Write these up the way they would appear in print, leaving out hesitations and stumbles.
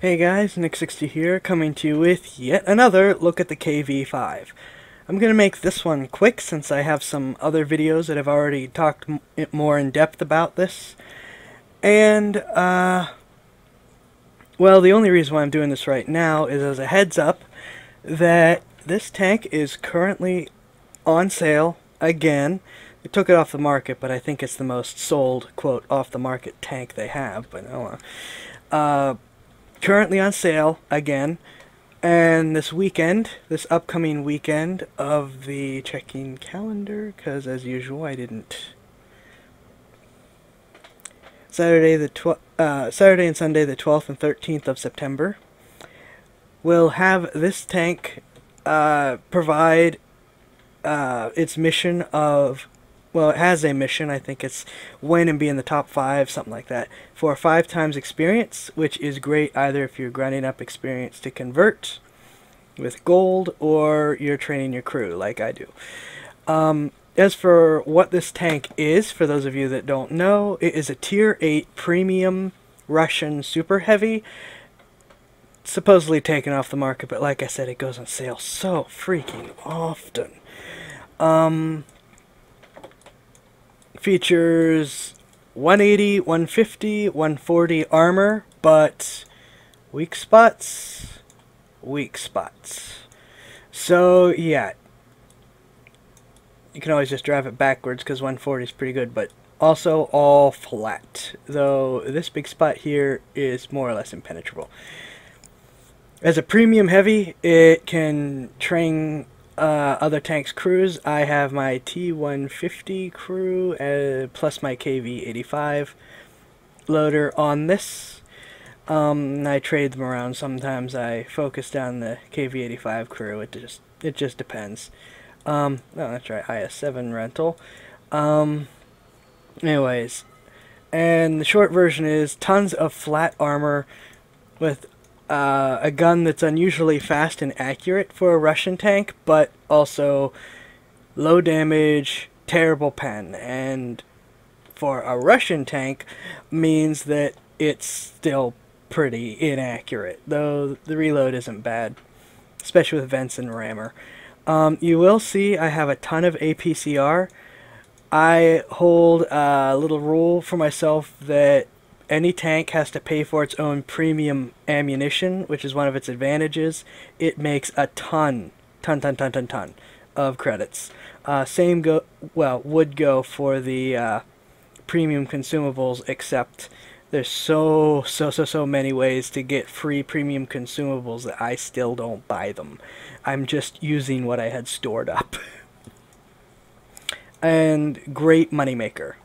Hey guys, Nick60 here, coming to you with yet another look at the KV-5. I'm going to make this one quick since I have some other videos that have already talked more in depth about this. And, well, the only reason why I'm doing this right now is as a heads up that this tank is currently on sale again. They took it off the market, but I think it's the most sold, quote, off the market tank they have, but oh currently on sale again, and this upcoming weekend of the checking calendar, because as usual I didn't. Saturday and Sunday the 12th and 13th of September will have this tank provide its mission of, well, it has a mission, I think it's win and be in the top 5, something like that, for 5 times experience, which is great either if you're grinding up experience to convert with gold or you're training your crew like I do. As for what this tank is, for those of you that don't know, it is a tier 8 premium Russian super heavy, supposedly taken off the market, but like I said, it goes on sale so freaking often. Features 180, 150, 140 armor, but weak spots. So yeah, you can always just drive it backwards because 140 is pretty good, but also all flat, though this big spot here is more or less impenetrable. As a premium heavy, it can train other tanks' crews. I have my T150 crew plus my KV-5's loader on this. I trade them around. Sometimes I focus down the KV-5's crew. It just depends. Oh, that's right, IS-7 rental. Anyways, and the short version is tons of flat armor with a gun that's unusually fast and accurate for a Russian tank, but also low damage, terrible pen, and for a Russian tank means that it's still pretty inaccurate, though the reload isn't bad, especially with vents and rammer. You will see I have a ton of APCR. I hold a little rule for myself that any tank has to pay for its own premium ammunition, which is one of its advantages. It makes a ton of credits. Same would go for the premium consumables, except there's so many ways to get free premium consumables that I still don't buy them. I'm just using what I had stored up. And great moneymaker.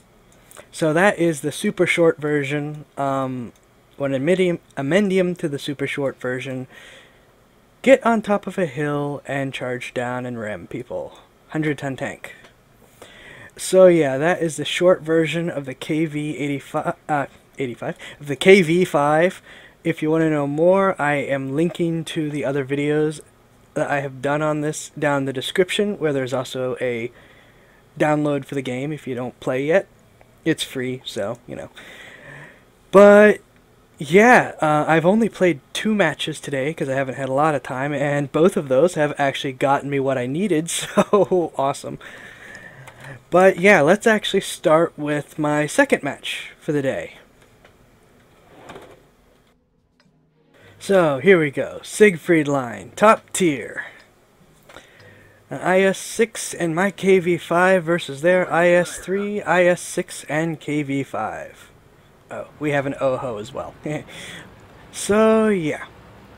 So that is the super short version. When amendium to the super short version, get on top of a hill and charge down and ram people. 100-ton tank. So yeah, that is the short version of the the KV-5. If you want to know more, I am linking to the other videos that I have done on this down in the description, where there's also a download for the game if you don't play yet. It's free, so, you know. But, yeah, I've only played 2 matches today because I haven't had a lot of time, and both of those have actually gotten me what I needed, so awesome. But, yeah, let's actually start with my second match for the day. So, here we go. Siegfried Line, top tier. An IS-6 and my KV-5 versus their IS-3, IS-6, and KV-5. Oh, we have an OHO as well. So, yeah.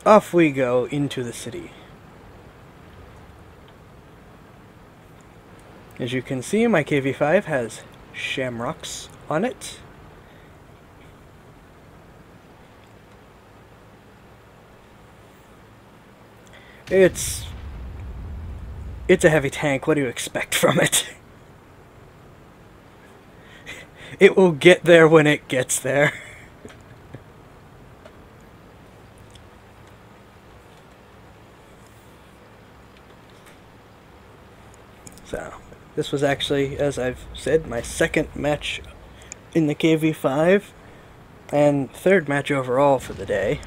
Off we go into the city. As you can see, my KV-5 has shamrocks on it. It's a heavy tank. What do you expect from it? It will get there when it gets there. So, this was actually, as I've said, my second match in the KV-5 and third match overall for the day.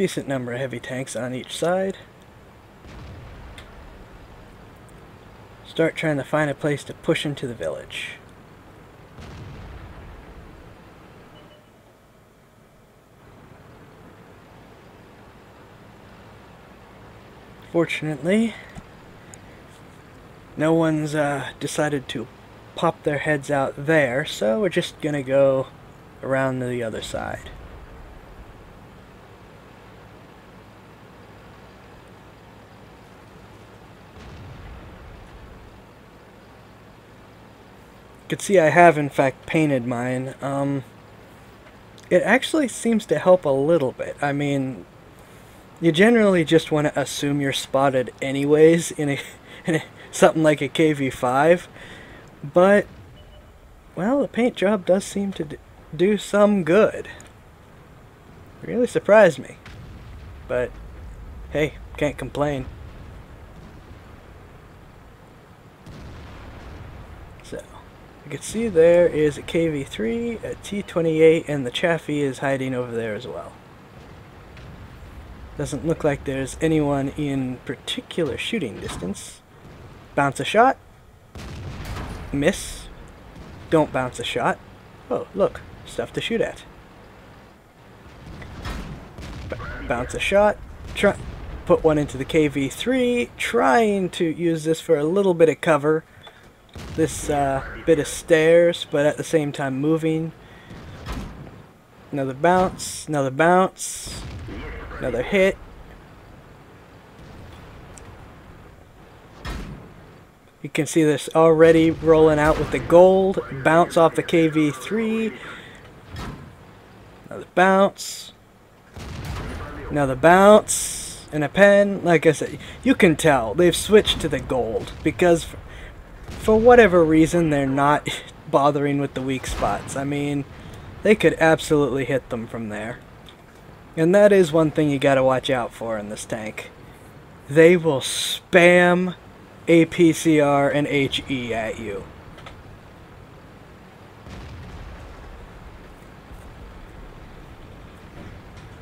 Decent number of heavy tanks on each side. Start trying to find a place to push into the village. Fortunately, no one's decided to pop their heads out there, so we're just gonna go around to the other side. You can see I have in fact painted mine. It actually seems to help a little bit. I mean, you generally just want to assume you're spotted anyways in something like a KV-5, but, well, the paint job does seem to do some good. Really surprised me, but hey, can't complain. So, you can see there is a KV-3, a T-28, and the Chaffee is hiding over there as well. Doesn't look like there's anyone in particular shooting distance. Bounce a shot. Miss. Don't bounce a shot. Oh, look. Stuff to shoot at. Bounce a shot. Put one into the KV-3. Trying to use this for a little bit of cover. This bit of stairs, but at the same time moving. Another bounce. Another bounce. Another hit. You can see this already rolling out with the gold. Bounce off the KV-3. Another bounce. Another bounce. And a pen. Like I said, you can tell they've switched to the gold because for whatever reason they're not bothering with the weak spots. I mean, they could absolutely hit them from there. And that is one thing you gotta watch out for in this tank. They will spam APCR and HE at you.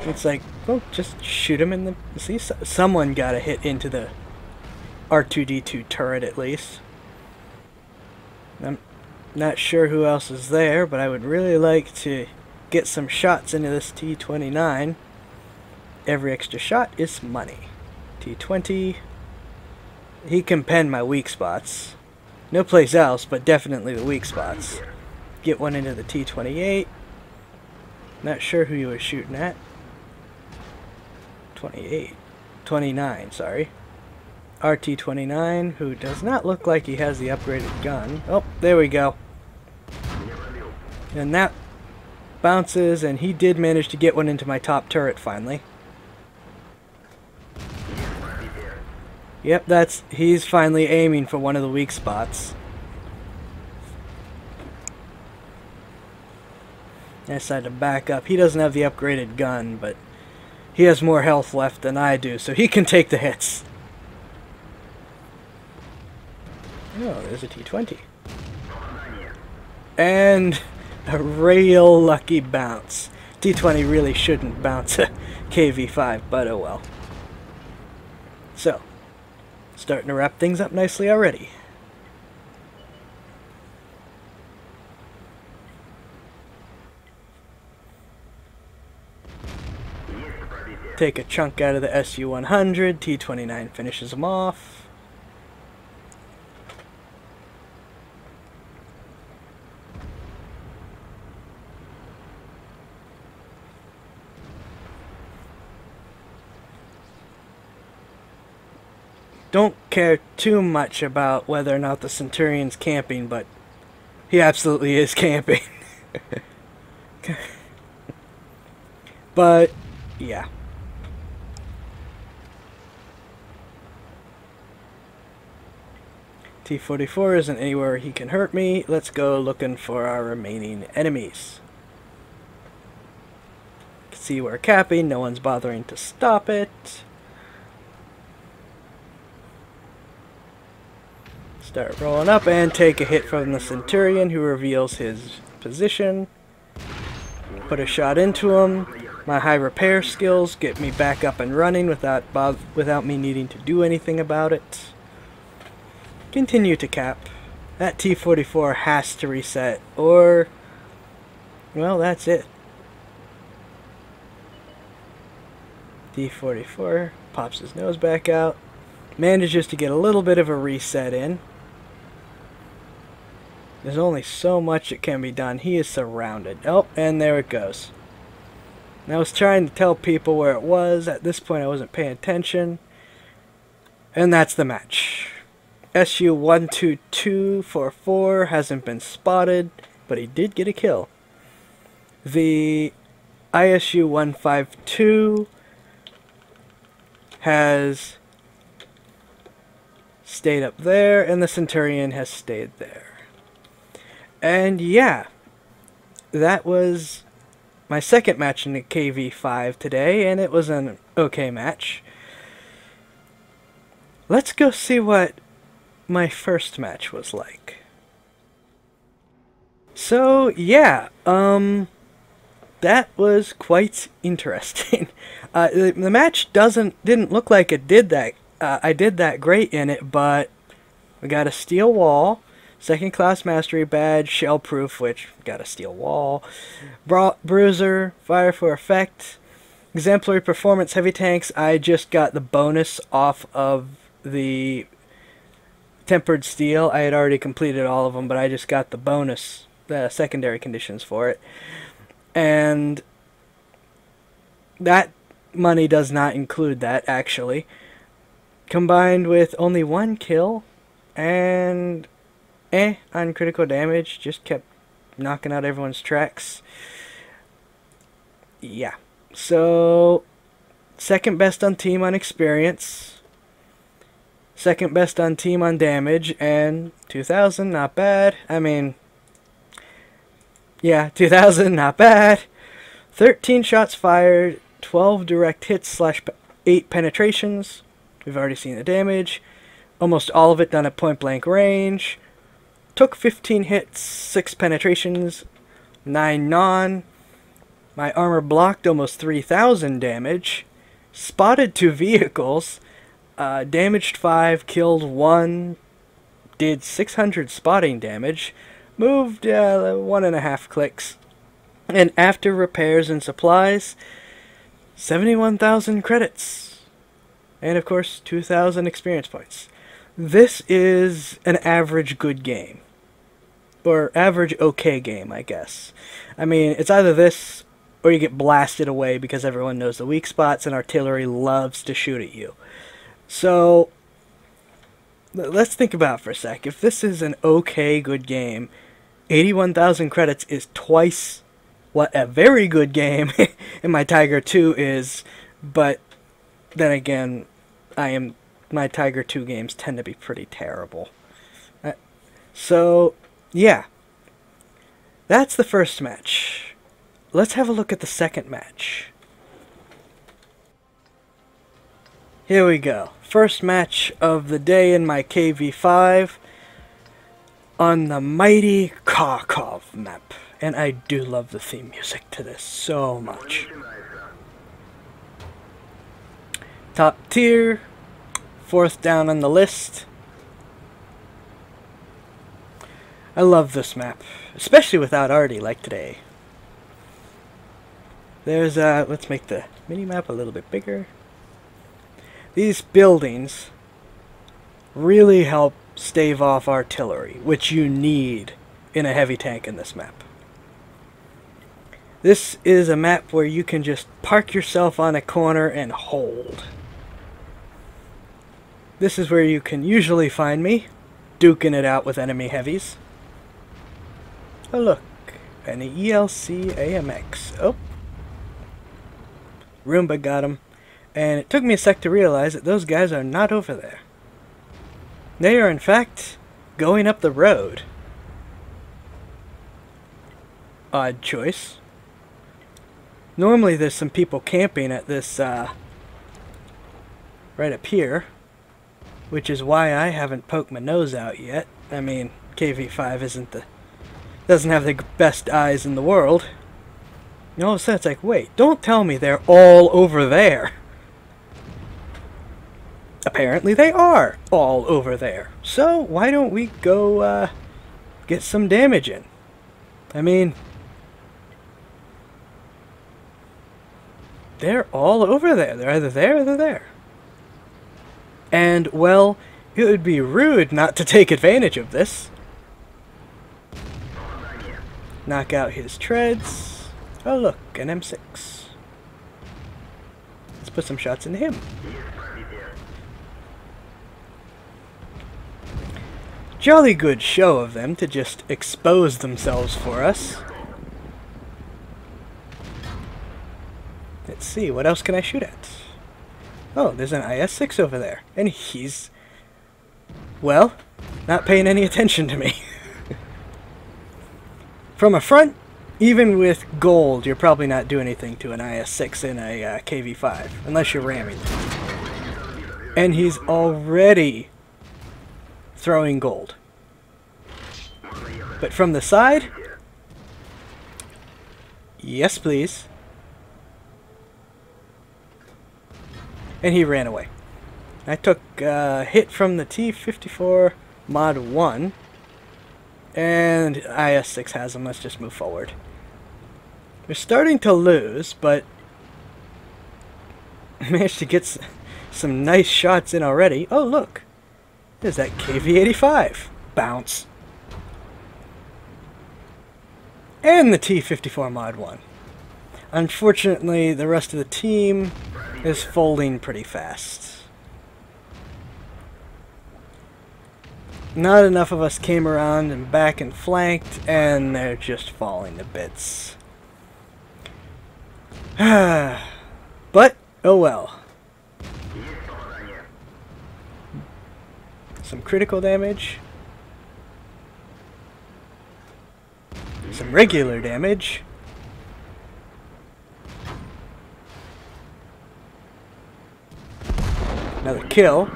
It's like, well, just shoot him in the... See, someone got a hit into the R2-D2 turret at least. I'm not sure who else is there, but I would really like to get some shots into this T-29. Every extra shot is money. T-20. He can pen my weak spots. No place else, but definitely the weak spots. Get one into the T-28. Not sure who you were shooting at. 29, sorry. RT-29, who does not look like he has the upgraded gun. Oh, there we go. And that bounces, and he did manage to get one into my top turret finally. Yep, he's finally aiming for one of the weak spots. I decided to back up. He doesn't have the upgraded gun, but he has more health left than I do, so he can take the hits. Oh, there's a T-20. And a real lucky bounce. T-20 really shouldn't bounce a KV-5, but oh well. So, starting to wrap things up nicely already. Take a chunk out of the SU-100, T-29 finishes them off. Don't care too much about whether or not the Centurion's camping, but he absolutely is camping. But, yeah. T-44 isn't anywhere he can hurt me. Let's go looking for our remaining enemies. See, we're capping. No one's bothering to stop it. Start rolling up and take a hit from the Centurion, who reveals his position. Put a shot into him. My high repair skills get me back up and running without me needing to do anything about it. Continue to cap. That T-44 has to reset, or, well, that's it. T-44 pops his nose back out, manages to get a little bit of a reset in. There's only so much that can be done. He is surrounded. Oh, and there it goes. And I was trying to tell people where it was. At this point, I wasn't paying attention. And that's the match. SU-12244 hasn't been spotted, but he did get a kill. The ISU-152 has stayed up there, and the Centurion has stayed there. And yeah, that was my second match in the KV-5 today, and it was an okay match. Let's go see what my first match was like. So yeah, that was quite interesting. The match didn't look like it did that. I did that great in it, but we got a steel wall. Second class mastery badge, shell proof, which got a steel wall. Bruiser, fire for effect. Exemplary performance, heavy tanks. I just got the bonus off of the tempered steel. I had already completed all of them, but I just got the bonus, the secondary conditions for it. And that money does not include that, actually. Combined with only one kill and on critical damage, just kept knocking out everyone's tracks. Yeah. So, second best on team on experience. Second best on team on damage, and 2,000, not bad. I mean, yeah, 2,000, not bad. 13 shots fired, 12 direct hits / 8 penetrations. We've already seen the damage. Almost all of it done at point blank range. Took 15 hits, 6 penetrations, 9 non. My armor blocked almost 3,000 damage. Spotted 2 vehicles. Damaged 5, killed 1. Did 600 spotting damage. Moved 1.5 clicks. And after repairs and supplies, 71,000 credits. And of course, 2,000 experience points. This is an average good game. Or average okay game, I guess. I mean, it's either this or you get blasted away because everyone knows the weak spots and artillery loves to shoot at you. So, let's think about it for a sec. If this is an okay good game, 81,000 credits is twice what a very good game in my Tiger 2 is, but then again, my Tiger 2 games tend to be pretty terrible. So, yeah. That's the first match. Let's have a look at the second match. Here we go. First match of the day in my KV-5 on the mighty Kharkov map. And I do love the theme music to this so much. Top tier. 4th down on the list. I love this map, especially without Artie like today. There's let's make the mini-map a little bit bigger. These buildings really help stave off artillery, which you need in a heavy tank in this map. This is a map where you can just park yourself on a corner and hold. This is where you can usually find me, duking it out with enemy heavies. Oh look, an ELC AMX. Oh. Roomba got him. And it took me a sec to realize that those guys are not over there. They are in fact going up the road. Odd choice. Normally there's some people camping at this, right up here. Which is why I haven't poked my nose out yet. I mean, KV-5 doesn't have the best eyes in the world. And all of a sudden it's like, wait, don't tell me they're all over there. Apparently they are all over there. So why don't we go get some damage in? I mean, they're all over there. They're either there or they're there. And, well, it would be rude not to take advantage of this. Knock out his treads. Oh look, an M6. Let's put some shots into him. Jolly good show of them to just expose themselves for us. Let's see, what else can I shoot at? Oh, there's an IS-6 over there. And he's, well, not paying any attention to me. From a front, even with gold, you're probably not doing anything to an IS-6 in a KV-5, unless you're ramming. And he's already throwing gold. But from the side, yes please. And he ran away. I took a hit from the T-54 Mod 1. And IS-6 has him. Let's just move forward. We're starting to lose, but managed to get some nice shots in already. Oh, look. There's that KV-5's. Bounce. And the T-54 Mod 1. Unfortunately, the rest of the team is folding pretty fast. Not enough of us came around and back and flanked, and they're just falling to bits. But, oh well. Some critical damage. Some regular damage. Another kill.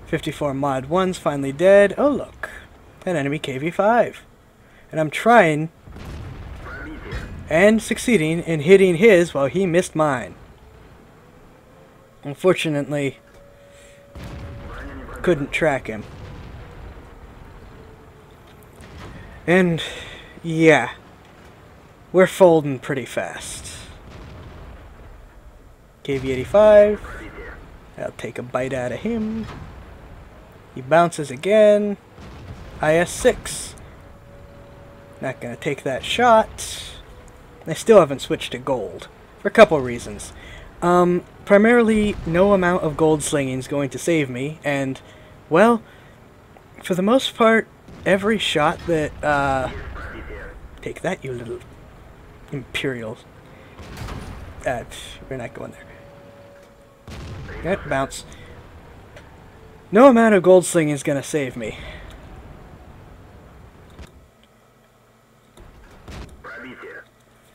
54 Mod 1's finally dead. Oh look, an enemy KV-5. And I'm trying and succeeding in hitting his while he missed mine. Unfortunately, couldn't track him. And yeah, we're folding pretty fast. KV-85, I'll take a bite out of him. He bounces again. IS-6. Not gonna take that shot. I still haven't switched to gold. For a couple reasons. Primarily, no amount of gold slinging is going to save me. And, well, for the most part, every shot that, take that, you little Imperial. We're not going there. Yep, bounce. No amount of gold slinging is gonna save me.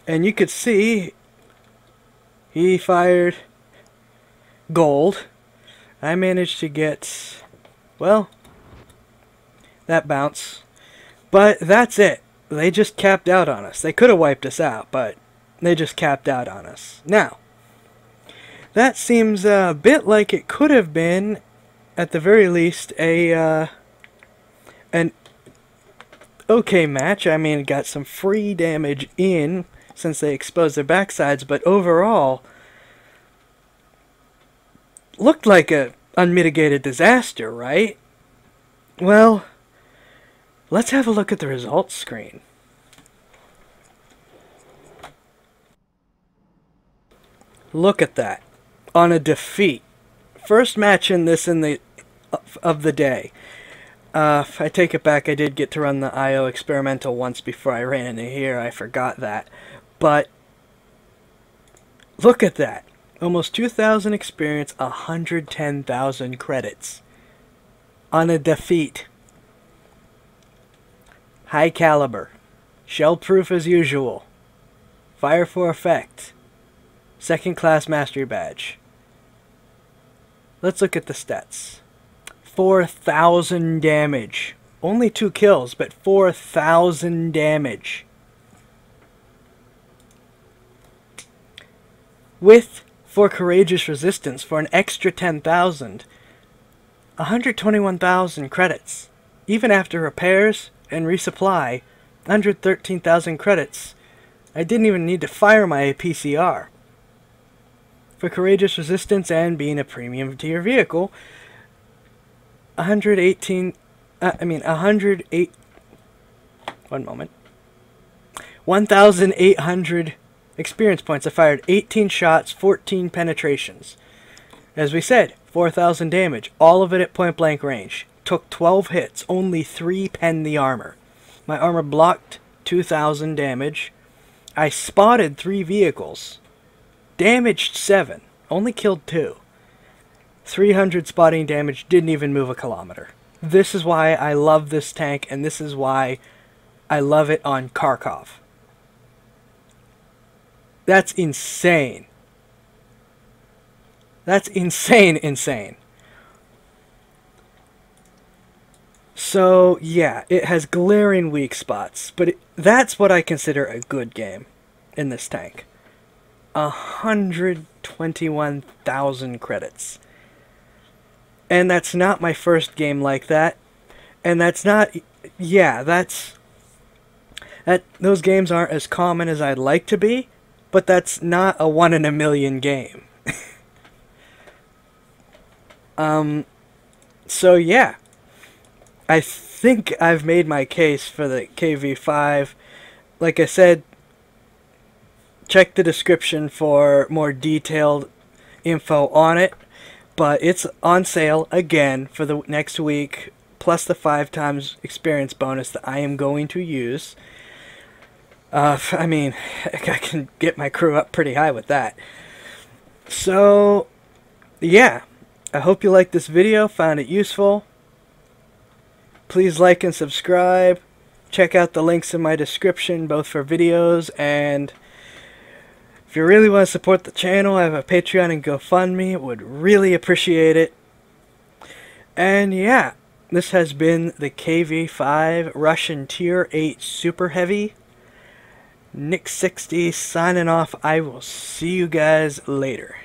And you could see he fired gold. I managed to get, well, that bounce. But that's it. They just capped out on us. They could have wiped us out, but they just capped out on us. Now, that seems a bit like it could have been, at the very least, an okay match. I mean, it got some free damage in since they exposed their backsides, but overall, looked like a unmitigated disaster, right? Well, let's have a look at the results screen. Look at that. On a defeat. First match in this of the day. If I take it back, I did get to run the IO experimental once before I ran into here. I forgot that. But look at that. Almost 2,000 experience, 110,000 credits. On a defeat. High caliber. Shell proof as usual. Fire for effect. Second class mastery badge. Let's look at the stats. 4,000 damage. Only 2 kills, but 4,000 damage. with for Courageous Resistance for an extra 10,000. 121,000 credits. Even after repairs and resupply, 113,000 credits. I didn't even need to fire my PCR. For Courageous Resistance and being a premium tier vehicle, 108 1,800 experience points. I fired 18 shots, 14 penetrations. As we said, 4,000 damage, all of it at point blank range. Took 12 hits, only 3 penned the armor. My armor blocked 2,000 damage. I spotted 3 vehicles. Damaged 7, only killed 2. 300 spotting damage, didn't even move a kilometer. This is why I love this tank, and this is why I love it on Kharkov. That's insane. That's insane. So, yeah, it has glaring weak spots, but that's what I consider a good game in this tank. 121,000 credits. And that's not my first game like that. And that's not... Yeah, those games aren't as common as I'd like to be, but that's not a 1 in a million game. So yeah, I think I've made my case for the KV-5. Like I said, check the description for more detailed info on it, but it's on sale again for the next week, plus the 5 times experience bonus that I am going to use. I mean, I can get my crew up pretty high with that. So, yeah. I hope you liked this video, found it useful. Please like and subscribe. Check out the links in my description, both for videos and if you really want to support the channel, I have a Patreon and GoFundMe. Would really appreciate it. And yeah, this has been the KV-5 Russian Tier 8 Super Heavy. Nick60 signing off. I will see you guys later.